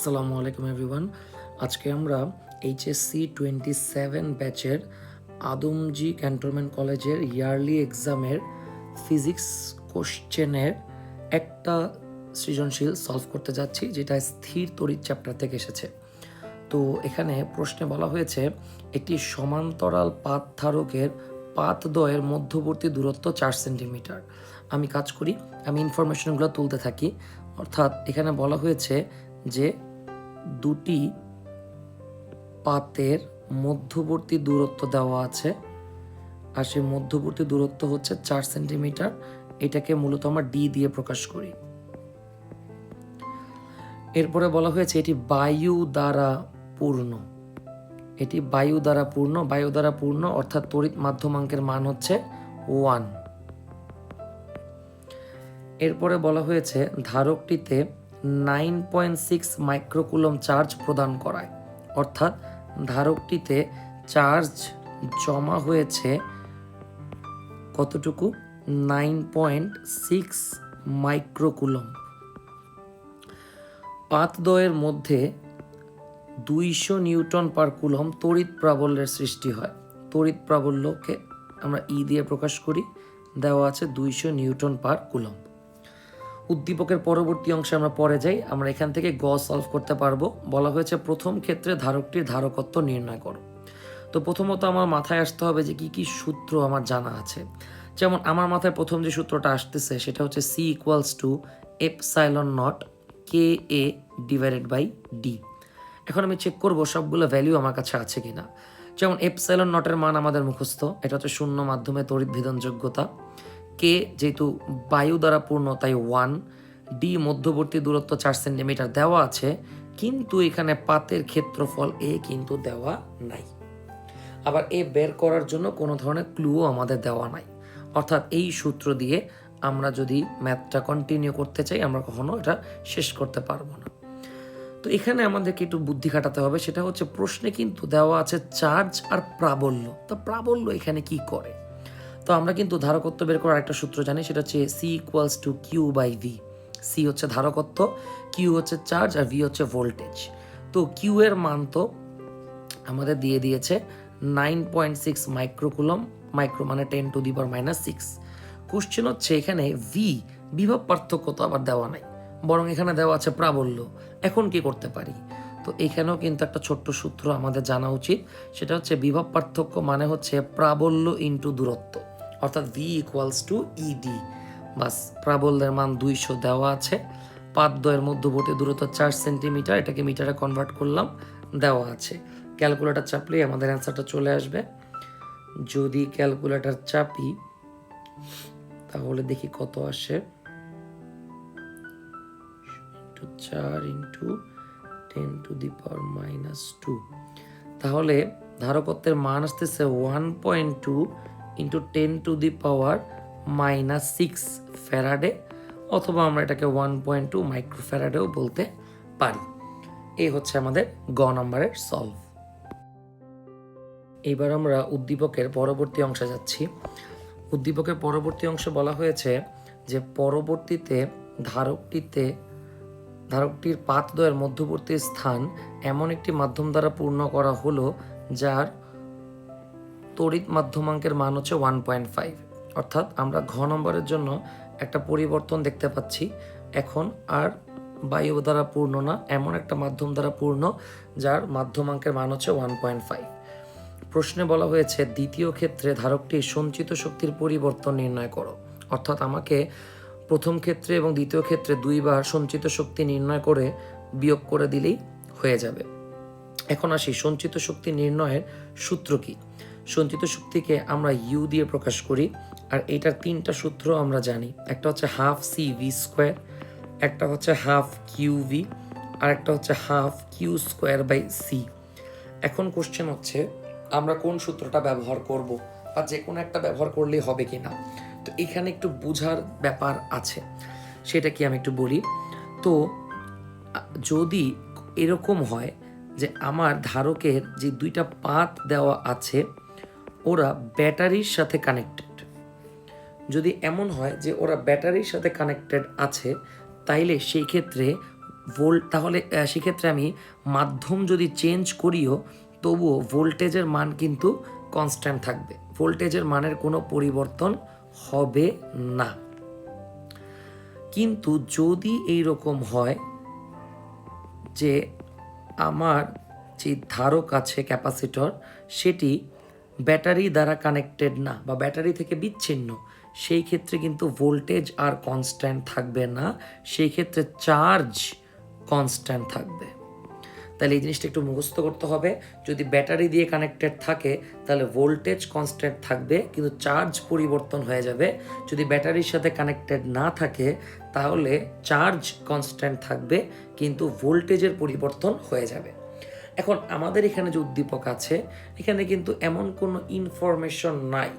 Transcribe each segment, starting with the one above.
আসসালামু আলাইকুম এভরিওয়ান। আজকে আমরা এইচএসসি 27 ব্যাচের আদমজি ক্যান্টনমেন্ট কলেজের ইয়ারলি এক্সামের ফিজিক্স কোশ্চেনের একটা সৃজনশীল সলভ করতে যাচ্ছি, যেটা স্থির তড়িৎ চ্যাপ্টার থেকে এসেছে। তো এখানে প্রশ্নে বলা হয়েছে একটি সমান্তরাল পাত ধারকের পাতদ্বয়ের মধ্যবর্তী দূরত্ব 4 সেন্টিমিটার। আমি কাজ করি, আমি ইনফরমেশনগুলো তুলতে থাকি। অর্থাৎ এখানে বলা হয়েছে যে দুটি পাতের মধ্যবর্তী দূরত্ব দেওয়া আছে, আর সেই মধ্যবর্তী দূরত্ব হচ্ছে 4 সেন্টিমিটার। এটাকে মূলত আমরা ডি দিয়ে প্রকাশ করি। এরপরে বলা হয়েছে এটি বায়ু দ্বারা পূর্ণ। এটি বায়ু দ্বারা পূর্ণ অর্থাৎ তড়িৎ মাধ্যমাঙ্কের মান হচ্ছে 1। এরপরে বলা হয়েছে ধারকটিতে 9.6 মাইক্রোকুলম চার্জ প্রদান করায়, অর্থাৎ ধারকটিতে চার্জ জমা হয়েছে কতটুকু? 9.6 মাইক্রোকুলম। পাতদ্বয়ের মধ্যে 200 নিউটন পার কুলম তড়িৎ প্রাবল্যের সৃষ্টি হয়। তড়িৎ প্রাবল্যকে আমরা ই দিয়ে প্রকাশ করি, দেওয়া আছে 200 নিউটন পার কুলম। উদ্দীপকের পরবর্তী অংশে আমরা পরে যাই, আমরা এখান থেকে গ সলভ করতে পারবো। বলা হয়েছে প্রথম ক্ষেত্রে ধারকটির ধারকত্ব নির্ণয় করো। তো প্রথমত আমার মাথায় আসতে হবে যে কি কি সূত্র আমার জানা আছে। যেমন আমার মাথায় প্রথম যে সূত্রটা আসতেছে সেটা হচ্ছে C equals to epsilon not K A divided by D. এখন আমি চেক করব সবগুলো ভ্যালু আমার কাছে আছে কিনা। যেমন এপসাইলন নটের মান আমাদের মুখস্থ, এটা হচ্ছে শূন্য মাধ্যমে তড়িৎ ভেদন যোগ্যতা। কে যেহেতু বায়ু দ্বারা পূর্ণ তাই 1। ডি মধ্যবর্তী দূরত্ব 4 সেন্টিমিটার দেওয়া আছে, কিন্তু এখানে পাতের ক্ষেত্রফল এ কিন্তু দেওয়া নাই। আবার এ বের করার জন্য কোনো ধরনের ক্লুও আমাদের দেওয়া নাই। অর্থাৎ এই সূত্র দিয়ে আমরা যদি ম্যাথটা কন্টিনিউ করতে চাই আমরা কখনো এটা শেষ করতে পারবো না। তো এখানে আমাদেরকে একটু বুদ্ধি খাটাতে হবে। সেটা হচ্ছে প্রশ্নে কিন্তু দেওয়া আছে চার্জ আর প্রাবল্য। তো প্রাবল্য এখানে কি করে? তো আমরা কিন্তু ধারকত্ব বের করার একটা সূত্র জানি, সেটা হচ্ছে C equals to Q by V. C হচ্ছে ধারকত্ব, কিউ হচ্ছে চার্জ, আর ভি হচ্ছে ভোল্টেজ। তো কিউ এর মান তো আমাদের দিয়ে দিয়েছে 9.6 মাইক্রোকুলম। মাইক্রো মানে 10⁻⁻⁶। কোশ্চেন হচ্ছে এখানে ভি বিভব পার্থক্য তো আবার দেওয়া নাই, বরং এখানে দেওয়া আছে প্রাবল্য। এখন কি করতে পারি? তো এখানেও কিন্তু একটা ছোট্ট সূত্র আমাদের জানা উচিত, সেটা হচ্ছে বিভব পার্থক্য মানে হচ্ছে প্রাবল্য ইন্টু দূরত্ব, অর্থাৎ ভি ইকুয়ালস টু ইডি। বাস, প্রাবল্যের মান 200 দেওয়া আছে, পাতদ্বয়ের মধ্যবর্তী দূরত্ব 4 সেন্টিমিটার, এটাকে মিটারে কনভার্ট করলাম, দেওয়া আছে। ক্যালকুলেটর চাপলেই আমাদের অ্যান্সারটা চলে আসবে। যদি ক্যালকুলেটর চাপি তাহলে দেখি কত আসে। 4 ইন্টু 10⁻⁻²। তাহলে ধারকত্বের মান আসতেছে 1.2 ইন্টু 10⁻⁻6 ফ্যারাডে, অথবা আমরা এটাকে 1.2 মাইক্রোফ্যারাডেও বলতে পারি। এই হচ্ছে আমাদের গ নাম্বারের সলভ। এইবার আমরা উদ্দীপকের পরবর্তী অংশে যাচ্ছি। উদ্দীপকের পরবর্তী অংশে বলা হয়েছে যে পরবর্তীতে ধারকটির পাতদ্বয়ের মধ্যবর্তী স্থান এমন একটি মাধ্যম দ্বারা পূর্ণ করা হলো যার তড়িৎ মাধ্যমাঙ্কের মান হচ্ছে 1.5। অর্থাৎ আমরা ঘ নম্বরের জন্য একটা পরিবর্তন দেখতে পাচ্ছি। এখন আর বায়ু দ্বারা পূর্ণ না, এমন একটা মাধ্যম দ্বারা পূর্ণ যার মাধ্যমাঙ্কের মান হচ্ছে 1.5। প্রশ্নে বলা হয়েছে দ্বিতীয় ক্ষেত্রে ধারকটির সঞ্চিত শক্তির পরিবর্তন নির্ণয় করো। অর্থাৎ আমাকে প্রথম ক্ষেত্রে এবং দ্বিতীয় ক্ষেত্রে দুইবার সঞ্চিত শক্তি নির্ণয় করে বিয়োগ করে দিলেই হয়ে যাবে। এখন আসি সঞ্চিত শক্তি নির্ণয়ের সূত্র কি। সঞ্চিত শক্তিকে আমরা ইউ দিয়ে প্রকাশ করি, আর এটার তিনটা সূত্র আমরা জানি। একটা হচ্ছে হাফ সি ভি স্কোয়ার, একটা হচ্ছে হাফ কিউ ভি, আর একটা হচ্ছে half Q square by C. এখন কোশ্চেন হচ্ছে আমরা কোন সূত্রটা ব্যবহার করব, বা যে কোনো একটা ব্যবহার করলেই হবে কি না। তো এখানে একটু বোঝার ব্যাপার আছে, সেটা কি আমি একটু বলি। তো যদি এরকম হয় যে আমার ধারকের যে দুইটা পাত দেওয়া আছে ওরা ব্যাটারির সাথে কানেক্টেড, যদি এমন হয় যে ওরা ব্যাটারির সাথে কানেক্টেড আছে, তাইলে সেই ক্ষেত্রে তাহলে সেক্ষেত্রে আমি মাধ্যম যদি চেঞ্জ করিও তবুও ভোল্টেজের মান কিন্তু কনস্ট্যান্ট থাকবে, ভোল্টেজের মানের কোনো পরিবর্তন হবে না। কিন্তু যদি এই রকম হয় যে আমার যে ধারক আছে ক্যাপাসিটর, সেটি ব্যাটারি দ্বারা কানেক্টেড না বা ব্যাটারি থেকে বিচ্ছিন্ন, সেই ক্ষেত্রে কিন্তু ভোল্টেজ আর কনস্ট্যান্ট থাকবে না, সেই ক্ষেত্রে চার্জ কনস্ট্যান্ট থাকবে। তাহলে এই জিনিসটা একটু মুখস্থ করতে হবে। যদি ব্যাটারি দিয়ে কানেক্টেড থাকে তাহলে ভোল্টেজ কনস্ট্যান্ট থাকবে কিন্তু চার্জ পরিবর্তন হয়ে যাবে। যদি ব্যাটারির সাথে কানেক্টেড না থাকে তাহলে চার্জ কনস্ট্যান্ট থাকবে কিন্তু ভোল্টেজের পরিবর্তন হয়ে যাবে। এখন আমাদের এখানে যে উদ্দীপক আছে এখানে কিন্তু এমন কোনো ইনফরমেশন নাই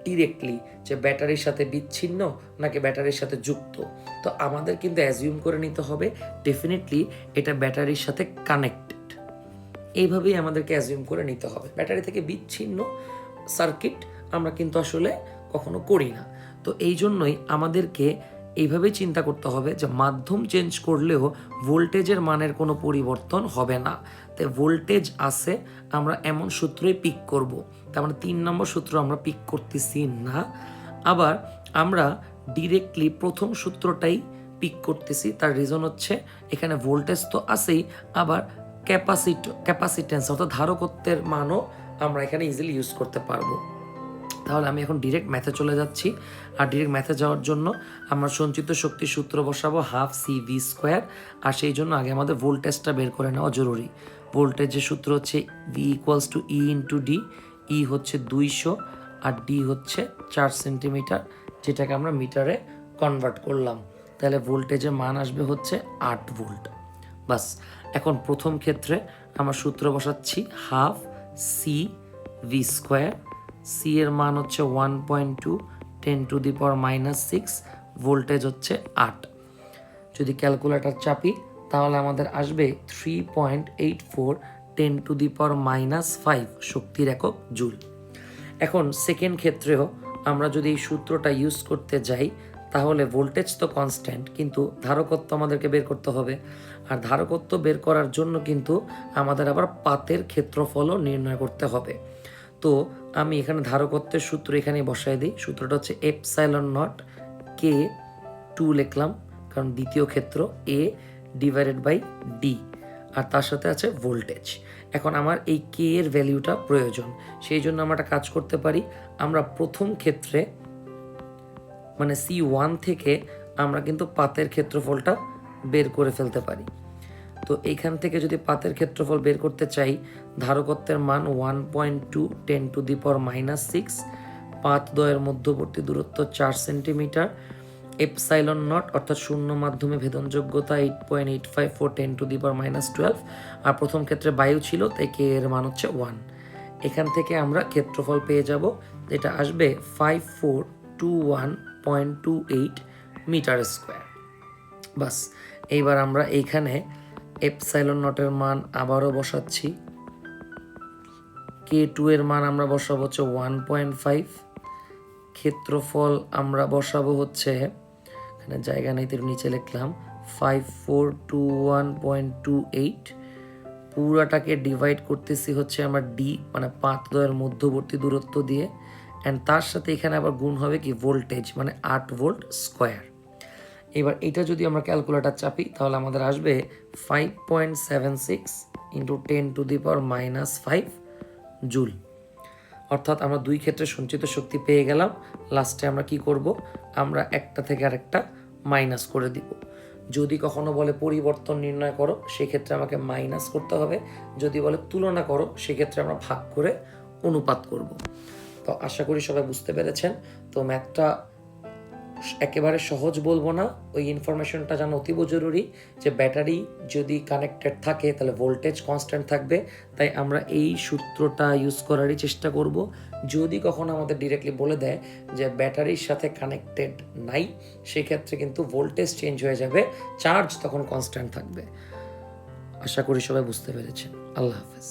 ডিরেক্টলি যে ব্যাটারির সাথে বিচ্ছিন্ন নাকি ব্যাটারির সাথে যুক্ত। তো আমাদের কিন্তু অ্যাজিউম করে নিতে হবে ডেফিনেটলি এটা ব্যাটারির সাথে কানেক্টেড, এইভাবেই আমাদেরকে অ্যাজিউম করে নিতে হবে। ব্যাটারি থেকে বিচ্ছিন্ন সার্কিট আমরা কিন্তু আসলে কখনো করি না। তো এই জন্যই আমাদেরকে এইভাবেই চিন্তা করতে হবে যে মাধ্যম চেঞ্জ করলেও ভোল্টেজের মানের কোনো পরিবর্তন হবে না। তাই ভোল্টেজ আছে আমরা এমন সূত্রই পিক করব। তার মানে 3 নম্বর সূত্র আমরা পিক করতেছি না, আবার আমরা ডিরেক্টলি প্রথম সূত্রটাই পিক করতেছি। তার রিজন হচ্ছে এখানে ভোল্টেজ তো আছেই, আবার ক্যাপাসিটেন্স অর্থাৎ ধারকত্বের মানও আমরা এখানে ইজিলি ইউজ করতে পারবো। তাহলে আমি এখন ডিরেক্ট ম্যাথে চলে যাচ্ছি। আর ডিরেক্ট ম্যাথে যাওয়ার জন্য আমরা সঞ্চিত শক্তির সূত্র বসাবো হাফ CV², আর সেই জন্য আগে আমাদের ভোল্টেজটা বের করে নেওয়া জরুরি। ভোল্টেজের সূত্র হচ্ছে V=E/D। ই হচ্ছে 200 আর ডি হচ্ছে 4 সেন্টিমিটার, যেটাকে আমরা মিটারে কনভার্ট করলাম। তাহলে ভোল্টেজের মান আসবে হচ্ছে 8 ভোল্ট। বাস, এখন প্রথম ক্ষেত্রে আমরা সূত্র বসাচ্ছি হাফ CV²। সি এর মান হচ্ছে 1.2 10⁻⁻6, ভোল্টেজ হচ্ছে 8। যদি ক্যালকুলেটর চাপি তাহলে আমাদের আসবে 3.84 10⁻⁻5 শক্তির একক জুল। এখন সেকেন্ড ক্ষেত্রেও আমরা যদি এই সূত্রটা ইউজ করতে যাই তাহলে ভোল্টেজ তো কনস্ট্যান্ট কিন্তু ধারকত্ব আমাদেরকে বের করতে হবে। আর ধারকত্ব বের করার জন্য কিন্তু আমাদের আবার পাতের ক্ষেত্রফলও নির্ণয় করতে হবে। তো আমি এখানে ধারকত্বের সূত্র এখানে বসাই দিই। সূত্রটা হচ্ছে ε0K2 লিখলাম কারণ দ্বিতীয় ক্ষেত্র A/D, আর তার সাথে আছে ভোল্টেজ। এখন আমার এই কে এর ভ্যালুটা প্রয়োজন, সেই জন্য আমরা একটা কাজ করতে পারি। আমরা প্রথম ক্ষেত্রে মানে C1 থেকে আমরা কিন্তু পাতের ক্ষেত্রফলটা বের করে ফেলতে পারি। তো এইখান থেকে যদি পাতের ক্ষেত্রফল বের করতে চাই, ধারকত্বের মান 1.2 10⁻⁻6, পাত দ্বয়ের মধ্যবর্তী দূরত্ব 4 সেন্টিমিটার, ε0 অর্থাৎ শূন্য মাধ্যমে ভেদনযোগ্যতা 8.854 10⁻12, আর প্রথম ক্ষেত্রে বায়ু ছিল তাই কে এর মান হচ্ছে 1। এখান থেকে আমরা ক্ষেত্রফল পেয়ে যাব, যেটা আসবে 5421.28 মিটার স্কোয়ার। বাস, এইবার আমরা এইখানে ε0 এর মান আবারও বসাচ্ছি, K2 এর মান আমরা বসাবো হচ্ছে 1.5, ক্ষেত্রফল আমরা বসাবো হচ্ছে এখানে জায়গা নেই তো নিচে লিখলাম 5421.28, পুরাটাকে ডিভাইড করতেছি হচ্ছে আমরা ডি মানে পাত দ্বয়ের মধ্যবর্তী দূরত্ব দিয়ে, অ্যান্ড তার সাথে এখানে আবার গুণ হবে কি ভোল্টেজ মানে 8 ভোল্ট স্কোয়ার। এবার এটা যদি আমরা ক্যালকুলেটর চাপি তাহলে আমাদের আসবে 5.76 × 10⁻⁻5 জুল। অর্থাৎ আমরা দুই ক্ষেত্রে সঞ্চিত শক্তি পেয়ে গেলাম। লাস্টে আমরা কি করব, আমরা একটা থেকে আরেকটা মাইনাস করে দিব। যদি কখনো বলে পরিবর্তন নির্ণয় করো সেক্ষেত্রে আমাকে মাইনাস করতে হবে, যদি বলে তুলনা করো সেক্ষেত্রে আমরা ভাগ করে অনুপাত করব। তো আশা করি সবাই বুঝতে পেরেছেন। তো ম্যাথটা একেবারে সহজ বলবো না, ওই ইনফরমেশনটা জানা অতীব জরুরি যে ব্যাটারি যদি কানেক্টেড থাকে তাহলে ভোল্টেজ কনস্ট্যান্ট থাকবে। তাই আমরা এই সূত্রটা ইউজ করারই চেষ্টা করব। যদি কখনো আমাদের ডিরেক্টলি বলে দেয় যে ব্যাটারির সাথে কানেক্টেড নাই, সেক্ষেত্রে কিন্তু ভোল্টেজ চেঞ্জ হয়ে যাবে, চার্জ তখন কনস্ট্যান্ট থাকবে। আশা করি সবাই বুঝতে পেরেছেন। আল্লাহ হাফেজ।